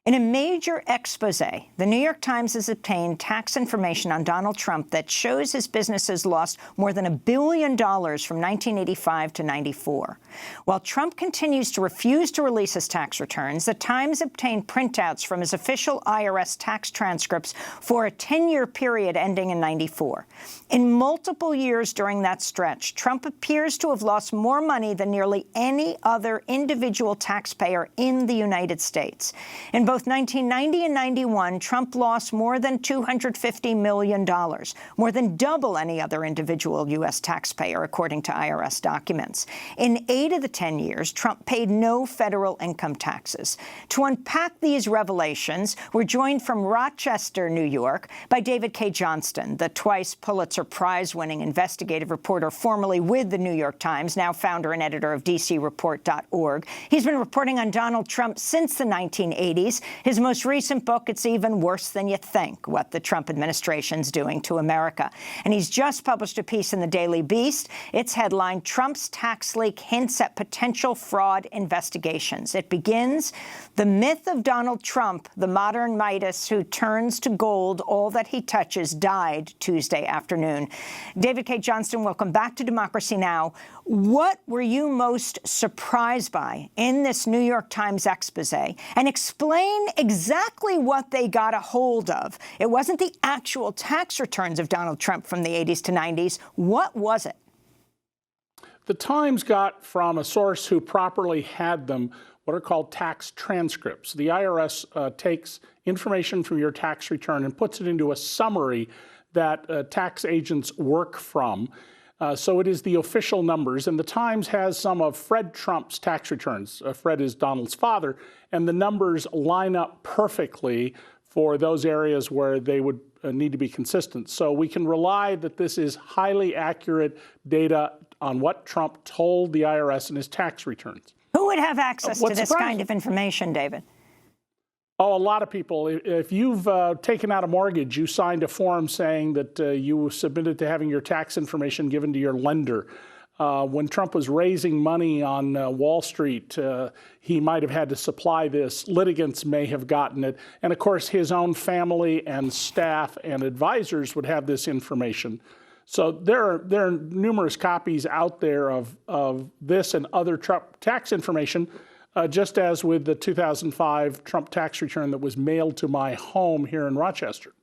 In a major expose, the New York Times has obtained tax information on Donald Trump that shows his businesses lost more than $1 billion from 1985 to 94. While Trump continues to refuse to release his tax returns, the Times obtained printouts from his official IRS tax transcripts for a 10-year period ending in 94. In multiple years during that stretch, Trump appears to have lost more money than nearly any other individual taxpayer in the United States. In both 1990 and 91, Trump lost more than $250 million, more than double any other individual U.S. taxpayer, according to IRS documents. In 8 of the 10 years, Trump paid no federal income taxes. To unpack these revelations, we're joined from Rochester, New York, by David Cay Johnston, the twice Pulitzer Prize-winning investigative reporter formerly with the New York Times, now founder and editor of DCReport.org. He's been reporting on Donald Trump since the 1980s. His most recent book, It's Even Worse Than You Think, What the Trump Administration's Doing to America. And he's just published a piece in the Daily Beast. It's headlined, Trump's Tax Leak Hints at Potential Fraud Investigations. It begins, the myth of Donald Trump, the modern Midas who turns to gold all that he touches, died Tuesday afternoon. David Cay Johnston, welcome back to Democracy Now! What were you most surprised by in this New York Times expose? And explain exactly what they got a hold of. It wasn't the actual tax returns of Donald Trump from the 80s to 90s. What was it? The Times got from a source who properly had them what are called tax transcripts. The IRS takes information from your tax return and puts it into a summary that tax agents work from. So it is the official numbers, and the Times has some of Fred Trump's tax returns. Fred is Donald's father, and the numbers line up perfectly for those areas where they would need to be consistent. So we can rely that this is highly accurate data on what Trump told the IRS in his tax returns. Who would have access to this kind of information, David? Oh, a lot of people. If you've taken out a mortgage, you signed a form saying that you submitted to having your tax information given to your lender. When Trump was raising money on Wall Street, he might have had to supply this. Litigants may have gotten it. And of course, his own family and staff and advisors would have this information. So there are numerous copies out there of this and other Trump tax information. Just as with the 2005 Trump tax return that was mailed to my home here in Rochester.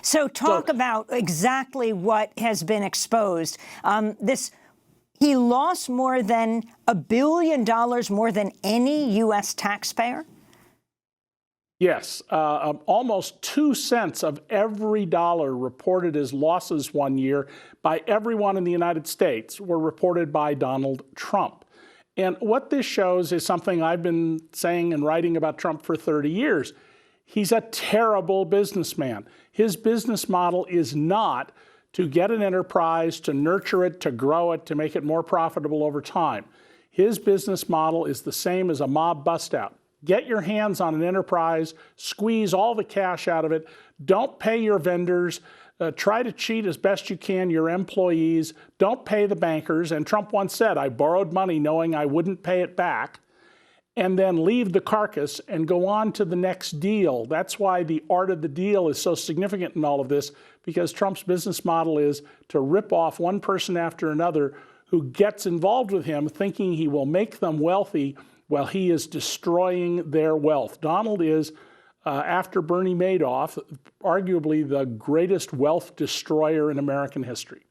So talk about exactly what has been exposed. He lost more than $1 billion more than any U.S. taxpayer? Yes, almost 2 cents of every dollar reported as losses one year by everyone in the United States were reported by Donald Trump. And what this shows is something I've been saying and writing about Trump for 30 years. He's a terrible businessman. His business model is not to get an enterprise, to nurture it, to grow it, to make it more profitable over time. His business model is the same as a mob bust-out. Get your hands on an enterprise, squeeze all the cash out of it, don't pay your vendors, try to cheat as best you can your employees, don't pay the bankers. And Trump once said, I borrowed money knowing I wouldn't pay it back, and then leave the carcass and go on to the next deal. That's why the art of the deal is so significant in all of this, because Trump's business model is to rip off one person after another who gets involved with him thinking he will make them wealthy while he is destroying their wealth. Donald is, after Bernie Madoff, arguably the greatest wealth destroyer in American history.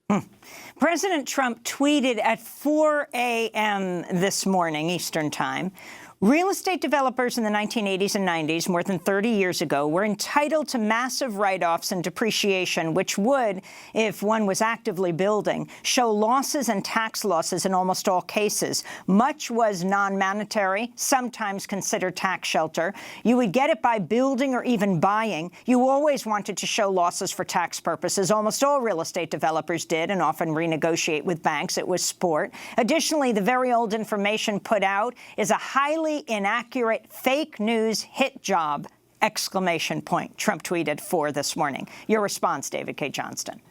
President Trump tweeted at 4 a.m. this morning, Eastern Time, real estate developers in the 1980s and 90s, more than 30 years ago, were entitled to massive write-offs and depreciation, which would, if one was actively building, show losses and tax losses in almost all cases. Much was non-monetary, sometimes considered tax shelter. You would get it by building or even buying. You always wanted to show losses for tax purposes. Almost all real estate developers did, and often renegotiate with banks. It was sport. Additionally, the very old information put out is a highly inaccurate fake news hit job, ! Trump tweeted 4 this morning. Your response, David Cay Johnston.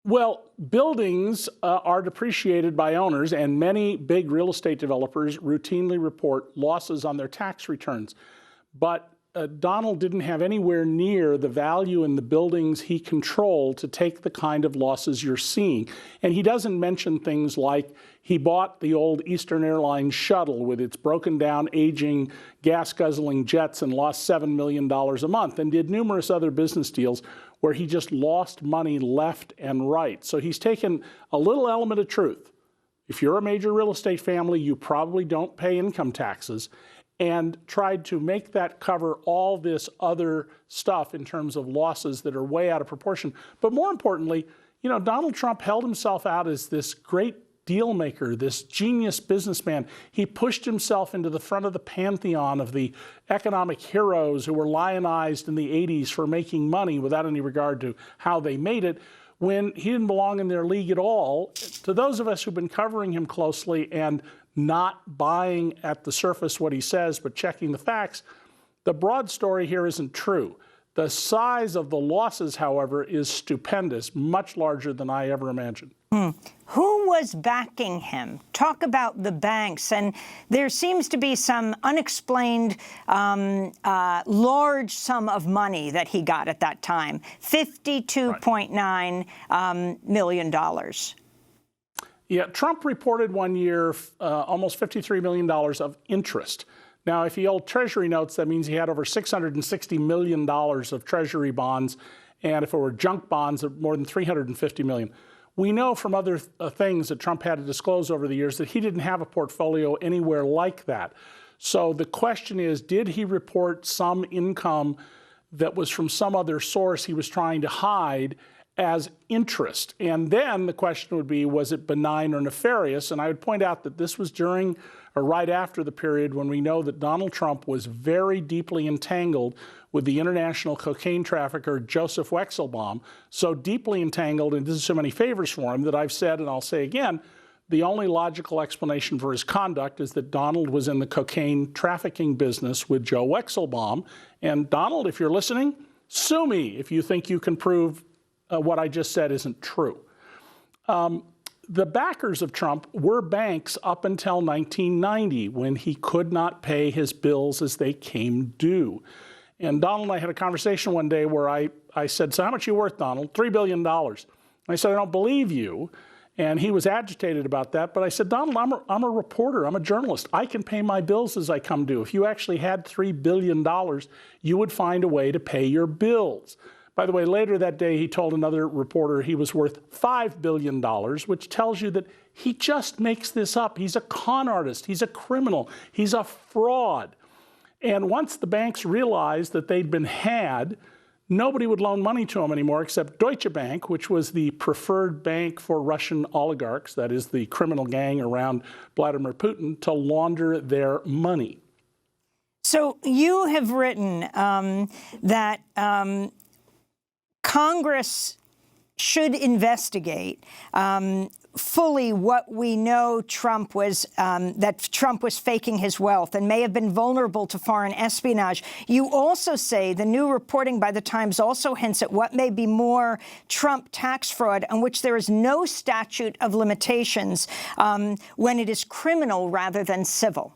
Well, buildings are depreciated by owners, and many big real estate developers routinely report losses on their tax returns. But Donald didn't have anywhere near the value in the buildings he controlled to take the kind of losses you're seeing. And he doesn't mention things like he bought the old Eastern Airlines shuttle with its broken down, aging, gas-guzzling jets and lost $7 million a month, and did numerous other business deals where he just lost money left and right. So he's taken a little element of truth. If you're a major real estate family, you probably don't pay income taxes, and tried to make that cover all this other stuff in terms of losses that are way out of proportion. But more importantly, you know, Donald Trump held himself out as this great deal maker, this genius businessman. He pushed himself into the front of the pantheon of the economic heroes who were lionized in the 80s for making money without any regard to how they made it, when he didn't belong in their league at all. To those of us who've been covering him closely and not buying at the surface what he says, but checking the facts, the broad story here isn't true. The size of the losses, however, is stupendous, much larger than I ever imagined. Who was backing him? Talk about the banks. And there seems to be some unexplained large sum of money that he got at that time, $52.9 million. Yeah, Trump reported one year almost $53 million of interest. Now, if he owed Treasury notes, that means he had over $660 million of Treasury bonds, and if it were junk bonds, more than $350 million. We know from other things that Trump had to disclose over the years that he didn't have a portfolio anywhere like that. So the question is, did he report some income that was from some other source he was trying to hide as interest? And then the question would be, was it benign or nefarious? And I would point out that this was during or right after the period when we know that Donald Trump was very deeply entangled with the international cocaine trafficker Joseph Wexelbaum, so deeply entangled and did so many favors for him that I've said, and I'll say again, the only logical explanation for his conduct is that Donald was in the cocaine trafficking business with Joe Wexelbaum. And Donald, if you're listening, sue me if you think you can prove what I just said isn't true. The backers of Trump were banks up until 1990, when he could not pay his bills as they came due. And Donald and I had a conversation one day where I said, so how much are you worth, Donald? $3 billion. And I said, I don't believe you. And he was agitated about that. But I said, Donald, I'm a reporter. I'm a journalist. I can pay my bills as I come due. If you actually had $3 billion, you would find a way to pay your bills. By the way, later that day, he told another reporter he was worth $5 billion, which tells you that he just makes this up. He's a con artist. He's a criminal. He's a fraud. And once the banks realized that they'd been had, nobody would loan money to him anymore except Deutsche Bank, which was the preferred bank for Russian oligarchs, that is the criminal gang around Vladimir Putin, to launder their money. So you have written that Congress should investigate fully what we know Trump was, that Trump was faking his wealth and may have been vulnerable to foreign espionage. You also say the new reporting by the Times also hints at what may be more Trump tax fraud, on which there is no statute of limitations when it is criminal rather than civil.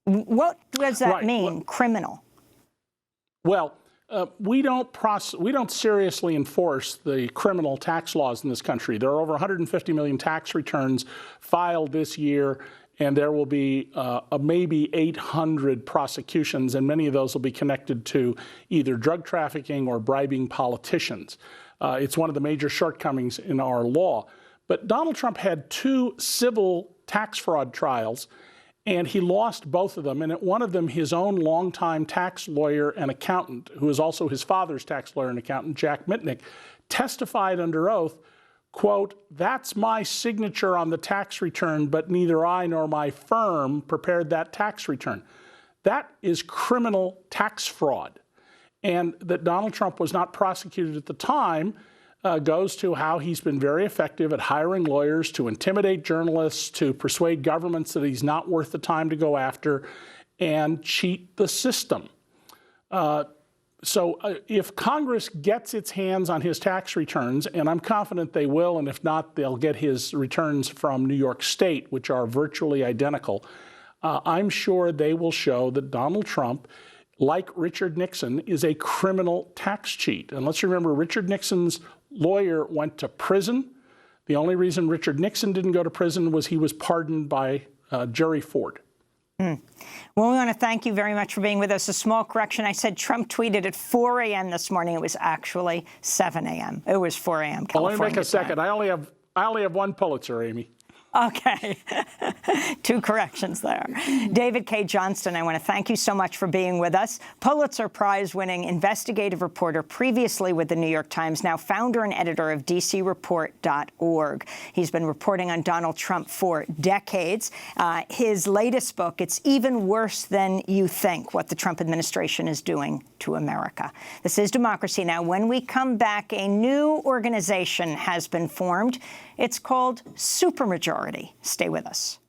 What does that mean, criminal? Well, we don't seriously enforce the criminal tax laws in this country. There are over 150 million tax returns filed this year, and there will be maybe 800 prosecutions, and many of those will be connected to either drug trafficking or bribing politicians. It's one of the major shortcomings in our law. But Donald Trump had 2 civil tax fraud trials, and he lost both of them. And at one of them, his own longtime tax lawyer and accountant, who is also his father's tax lawyer and accountant, Jack Mitnick, testified under oath, quote, "That's my signature on the tax return, but neither I nor my firm prepared that tax return." That is criminal tax fraud. And that Donald Trump was not prosecuted at the time goes to how he's been very effective at hiring lawyers to intimidate journalists, to persuade governments that he's not worth the time to go after, and cheat the system. So if Congress gets its hands on his tax returns, and I'm confident they will, and if not, they'll get his returns from New York State, which are virtually identical, I'm sure they will show that Donald Trump like Richard Nixon, is a criminal tax cheat. And let's remember, Richard Nixon's lawyer went to prison. The only reason Richard Nixon didn't go to prison was he was pardoned by Jerry Ford. Well, we want to thank you very much for being with us. A small correction. I said Trump tweeted at 4 a.m. this morning. It was actually 7 a.m. It was 4 a.m. California Well, let me make a second. time. I only have one Pulitzer, Amy. Okay. 2 corrections there. David Cay Johnston, I want to thank you so much for being with us. Pulitzer Prize-winning investigative reporter, previously with the New York Times, now founder and editor of DCReport.org. He's been reporting on Donald Trump for decades. His latest book, It's Even Worse Than You Think, What the Trump Administration is Doing to America. This is Democracy Now! When we come back, a new organization has been formed. It's called Supermajority. Stay with us.